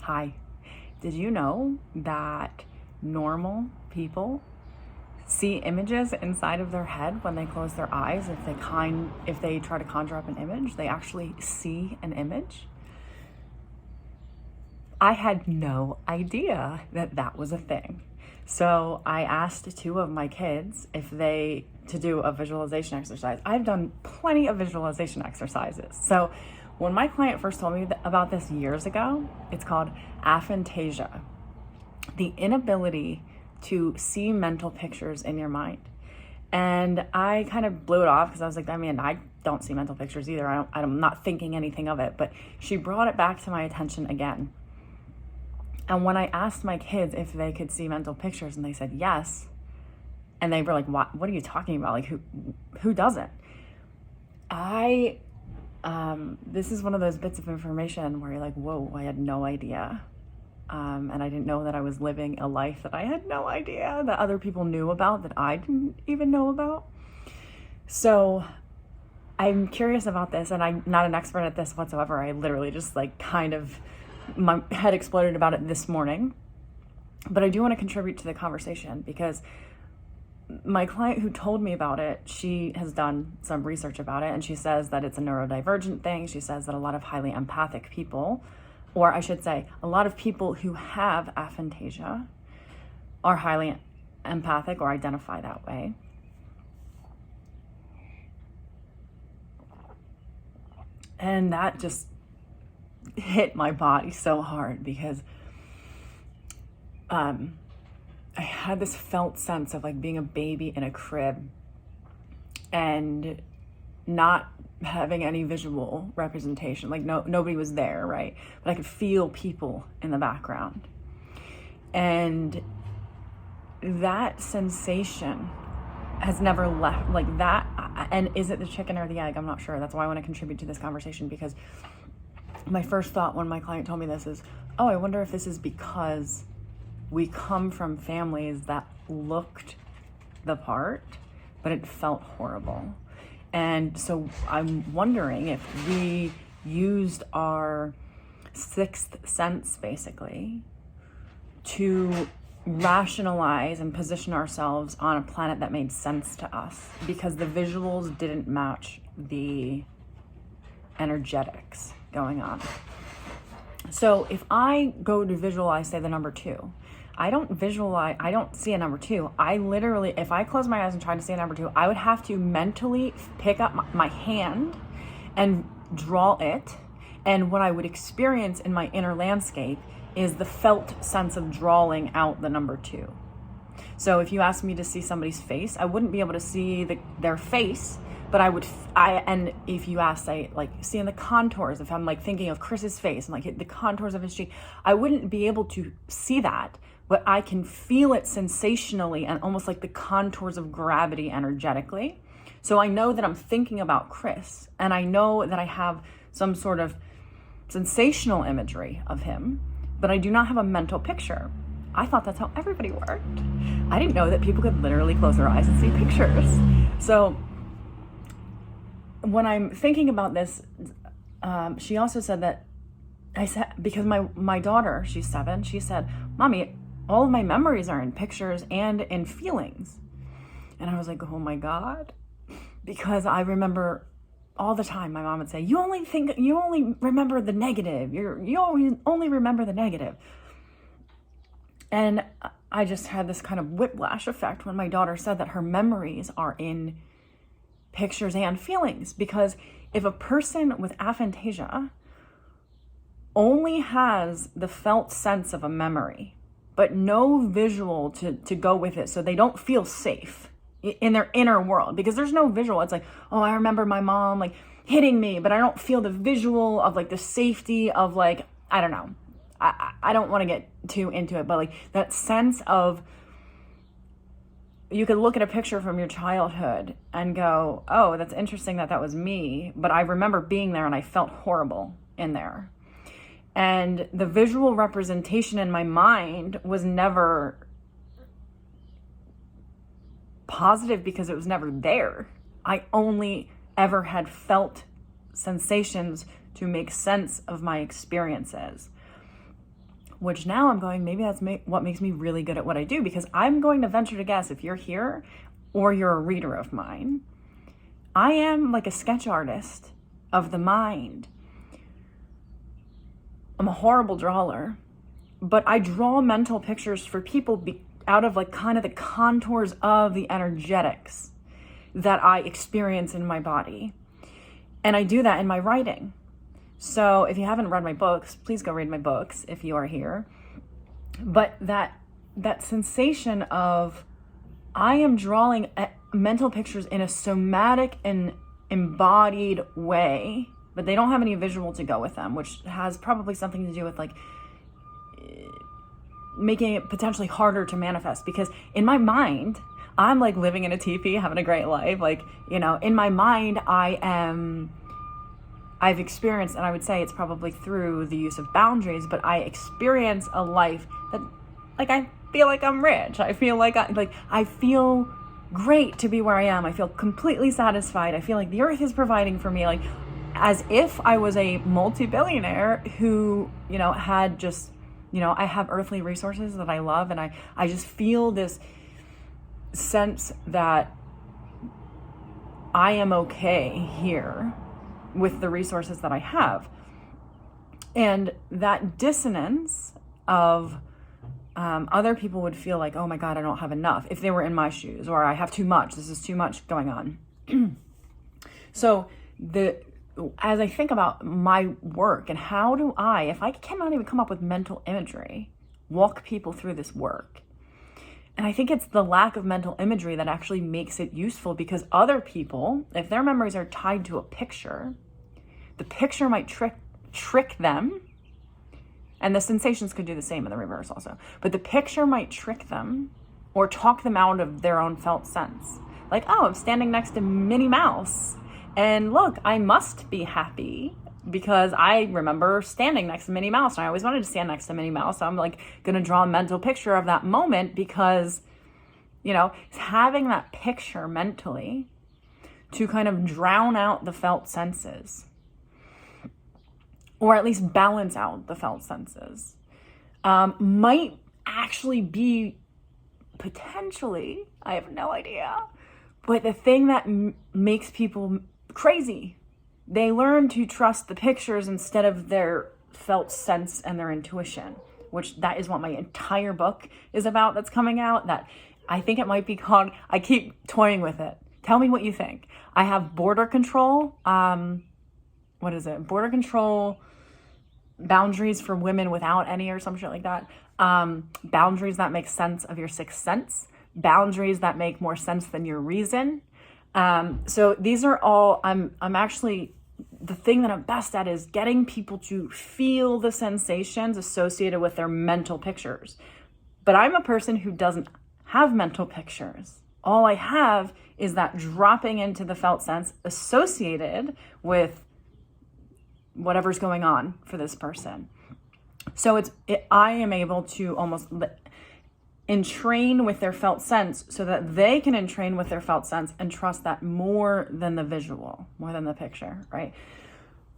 Hi. Did you know that normal people see images inside of their head when they close their eyes? If they try to conjure up an image, they actually see an image. I had no idea that that was a thing. So I asked two of my kids to do a visualization exercise. I've done plenty of visualization exercises. So when my client first told me about this years ago, it's called aphantasia, the inability to see mental pictures in your mind. And I kind of blew it off because I was like, I don't see mental pictures either. I'm not thinking anything of it. But she brought it back to my attention again. And when I asked my kids if they could see mental pictures, and they said yes, and they were like, what are you talking about? Like, who doesn't? This is one of those bits of information where you're like, whoa, I had no idea. And I didn't know that I was living a life that I had no idea that other people knew about, that I didn't even know about. So I'm curious about this, and I'm not an expert at this whatsoever. I literally just my head exploded about it this morning. But I do want to contribute to the conversation because my client who told me about it, she has done some research about it, and she says that it's a neurodivergent thing. She says that a lot of highly empathic people, or I should say, a lot of people who have aphantasia are highly empathic or identify that way. And that just hit my body so hard because I had this felt sense of like being a baby in a crib and not having any visual representation. Like nobody was there, right? But I could feel people in the background. And that sensation has never left, like that. And is it the chicken or the egg? I'm not sure. That's why I want to contribute to this conversation, because my first thought when my client told me this is, I wonder if this is because we come from families that looked the part, but it felt horrible. And so I'm wondering if we used our sixth sense basically to rationalize and position ourselves on a planet that made sense to us because the visuals didn't match the energetics going on. So if I go to visualize, say, the number 2, I don't see a number 2. I literally, if I close my eyes and try to see a number 2, I would have to mentally pick up my hand and draw it. And what I would experience in my inner landscape is the felt sense of drawing out the number 2. So if you asked me to see somebody's face, I wouldn't be able to see their face, but and if you ask, say, like seeing the contours, if I'm like thinking of Chris's face and like the contours of his cheek, I wouldn't be able to see that, but I can feel it sensationally and almost like the contours of gravity energetically. So I know that I'm thinking about Chris, and I know that I have some sort of sensational imagery of him, but I do not have a mental picture. I thought that's how everybody worked. I didn't know that people could literally close their eyes and see pictures. So when I'm thinking about this, she also said that because my daughter, she's 7, she said, "Mommy, all of my memories are in pictures and in feelings." And I was like, oh my God, because I remember all the time my mom would say, you only remember the negative. You only remember the negative. And I just had this kind of whiplash effect when my daughter said that her memories are in pictures and feelings, because if a person with aphantasia only has the felt sense of a memory, but no visual to go with it, so they don't feel safe in their inner world, because there's no visual. It's like, I remember my mom like hitting me, but I don't feel the visual of like the safety of like, I don't know. I don't want to get too into it, but like that sense of, you could look at a picture from your childhood and go, oh, that's interesting that was me, but I remember being there and I felt horrible in there. And the visual representation in my mind was never positive because it was never there. I only ever had felt sensations to make sense of my experiences. which now I'm going, maybe that's what makes me really good at what I do, because I'm going to venture to guess, if you're here or you're a reader of mine, I am like a sketch artist of the mind. I'm a horrible drawer, but I draw mental pictures for people out of like kind of the contours of the energetics that I experience in my body. And I do that in my writing. So if you haven't read my books, please go read my books if you are here. But that sensation of, I am drawing mental pictures in a somatic and embodied way, but they don't have any visual to go with them, which has probably something to do with like making it potentially harder to manifest. Because in my mind, I'm like living in a teepee, having a great life. Like, you know, in my mind, I've experienced, and I would say it's probably through the use of boundaries, but I experience a life that, like, I feel like I'm rich. I feel like I feel great to be where I am. I feel completely satisfied. I feel like the earth is providing for me, like as if I was a multi-billionaire who, you know, had just, you know, I have earthly resources that I love, and I just feel this sense that I am okay here with the resources that I have. And that dissonance of other people would feel like, oh my God, I don't have enough, if they were in my shoes, or I have too much, this is too much going on. So as I think about my work and how do I, if I cannot even come up with mental imagery, walk people through this work. And I think it's the lack of mental imagery that actually makes it useful, because other people, if their memories are tied to a picture, the picture might trick them. And the sensations could do the same in the reverse also. But the picture might trick them or talk them out of their own felt sense. Like, oh, I'm standing next to Minnie Mouse, and look, I must be happy because I remember standing next to Minnie Mouse, and I always wanted to stand next to Minnie Mouse. So I'm like going to draw a mental picture of that moment, because, you know, having that picture mentally to kind of drown out the felt senses, or at least balance out the felt senses, might actually be potentially, I have no idea, but the thing that makes people crazy. They learn to trust the pictures instead of their felt sense and their intuition, which that is what my entire book is about that's coming out. That I think it might be called, I keep toying with it. Tell me what you think. I have border control. What is it? Border control, boundaries for women without any, or some shit like that. Boundaries that make sense of your sixth sense. Boundaries that make more sense than your reason. So these are all, I'm actually, the thing that I'm best at is getting people to feel the sensations associated with their mental pictures. But I'm a person who doesn't have mental pictures. All I have is that dropping into the felt sense associated with whatever's going on for this person. So I am able to almost entrain with their felt sense so that they can entrain with their felt sense and trust that more than the visual, more than the picture, right?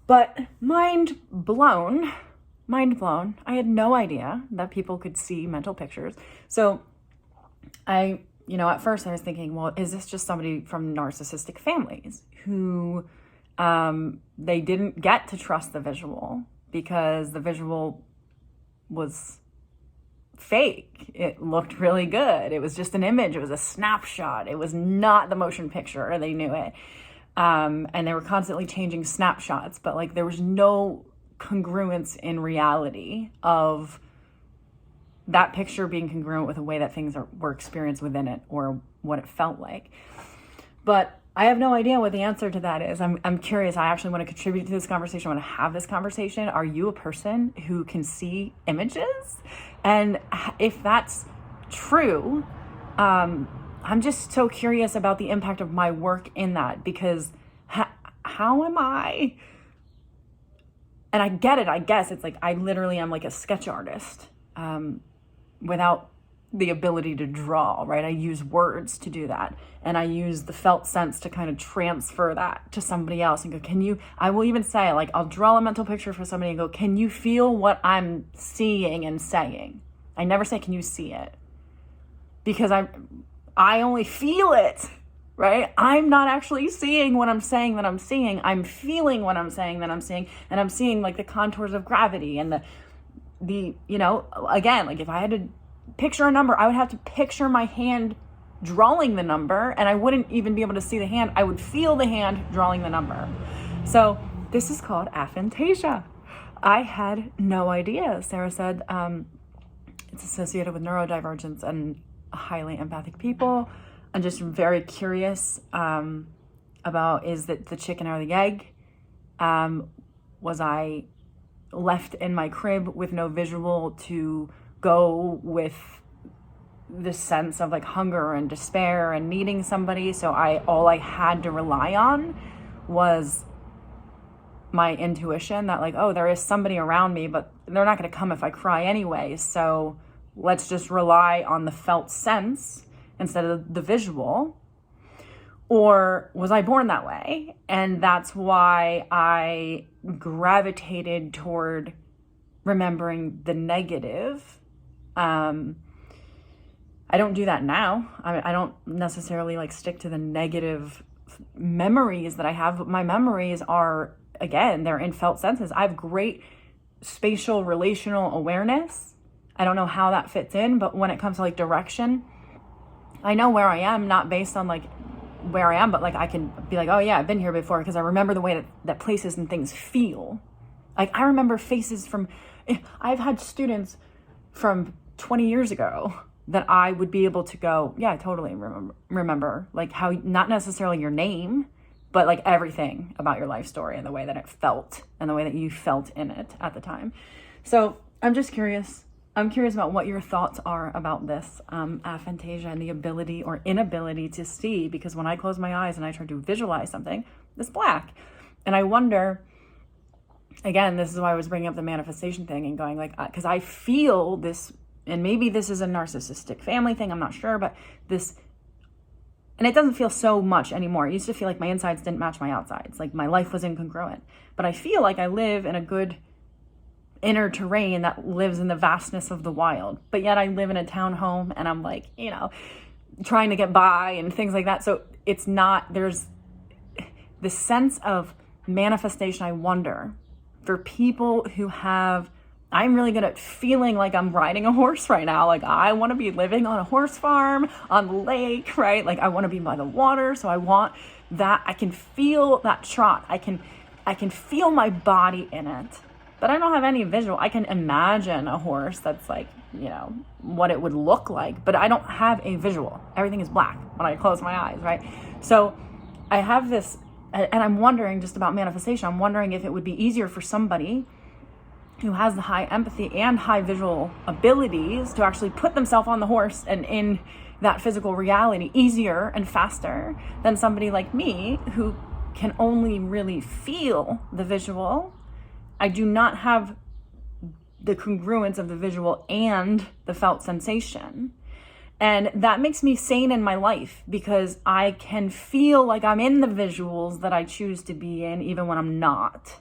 But mind blown. I had no idea that people could see mental pictures. So at first I was thinking, well, is this just somebody from narcissistic families who they didn't get to trust the visual because the visual was fake. It looked really good. It was just an image. It was a snapshot. It was not the motion picture. They knew it. And they were constantly changing snapshots, but like there was no congruence in reality of that picture being congruent with the way that things were experienced within it or what it felt like. But I have no idea what the answer to that is. I'm curious. I actually want to contribute to this conversation. I want to have this conversation. Are you a person who can see images? And if that's true, I'm just so curious about the impact of my work in that, because how am I? And I get it. I guess it's like I literally am like a sketch artist without the ability to draw, right? I use words to do that. And I use the felt sense to kind of transfer that to somebody else and go, I will even say, like, I'll draw a mental picture for somebody and go, can you feel what I'm seeing and saying? I never say, can you see it? Because I only feel it, right? I'm not actually seeing what I'm saying that I'm seeing. I'm feeling what I'm saying that I'm seeing. And I'm seeing like the contours of gravity and the again, like if I had to picture a number, I would have to picture my hand drawing the number, and I wouldn't even be able to see the hand. I would feel the hand drawing the number. So this is called aphantasia. I had no idea. Sarah said it's associated with neurodivergence and highly empathic people. I'm just very curious about, is that the chicken or the egg? Was I left in my crib with no visual to go with this sense of like hunger and despair and needing somebody? So all I had to rely on was my intuition that like, oh, there is somebody around me, but they're not going to come if I cry anyway. So let's just rely on the felt sense instead of the visual. Or was I born that way? And that's why I gravitated toward remembering the negative. I don't do that now. I don't necessarily like stick to the negative memories that I have, but my memories are, again, they're in felt senses. I have great spatial relational awareness. I don't know how that fits in, but when it comes to like direction, I know where I am, not based on like where I am, but like I can be like, oh yeah, I've been here before, because I remember the way that places and things feel. Like I remember faces from, I've had students from 20 years ago that I would be able to go, yeah, I totally remember like how, not necessarily your name, but like everything about your life story and the way that it felt and the way that you felt in it at the time. So I'm just curious. I'm curious about what your thoughts are about this aphantasia and the ability or inability to see, because when I close my eyes and I try to visualize something, it's black. And I wonder, again, this is why I was bringing up the manifestation thing and going like, because I feel this, and maybe this is a narcissistic family thing, I'm not sure, but this, and it doesn't feel so much anymore. It used to feel like my insides didn't match my outsides, like my life was incongruent. But I feel like I live in a good inner terrain that lives in the vastness of the wild, but yet I live in a townhome and I'm like, trying to get by and things like that. So it's not, there's the sense of manifestation. I wonder for people who have, I'm really good at feeling like I'm riding a horse right now. Like I want to be living on a horse farm on the lake, right? Like I want to be by the water. So I want that. I can feel that trot. I can feel my body in it, but I don't have any visual. I can imagine a horse that's like, what it would look like, but I don't have a visual. Everything is black when I close my eyes, right? So I have this, and I'm wondering just about manifestation. I'm wondering if it would be easier for somebody who has the high empathy and high visual abilities to actually put themselves on the horse and in that physical reality easier and faster than somebody like me who can only really feel the visual. I do not have the congruence of the visual and the felt sensation. And that makes me sane in my life because I can feel like I'm in the visuals that I choose to be in, even when I'm not,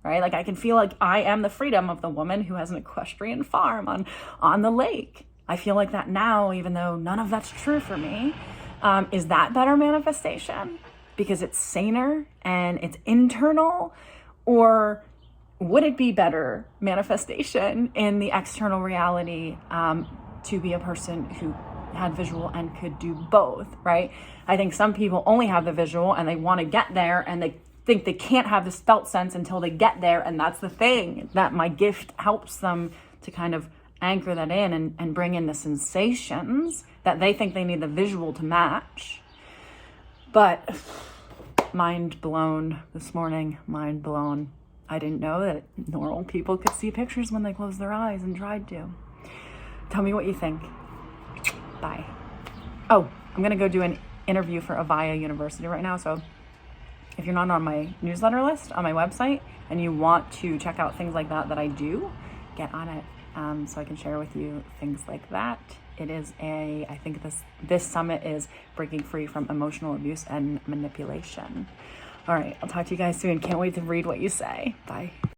right? Like I can feel like I am the freedom of the woman who has an equestrian farm on the lake. I feel like that now, even though none of that's true for me. Is that better manifestation because it's saner and it's internal? Or would it be better manifestation in the external reality to be a person who had visual and could do both, right? I think some people only have the visual and they want to get there and they think they can't have this felt sense until they get there. And that's the thing, that my gift helps them to kind of anchor that in and bring in the sensations that they think they need the visual to match. But mind blown this morning, mind blown. I didn't know that normal people could see pictures when they closed their eyes and tried to. Tell me what you think. Bye. Oh, I'm going to go do an interview for Avaya University right now. So if you're not on my newsletter list on my website and you want to check out things like that I do, get on it. so I can share with you things like that. It is I think this summit is breaking free from emotional abuse and manipulation. All right, I'll talk to you guys soon. Can't wait to read what you say. Bye.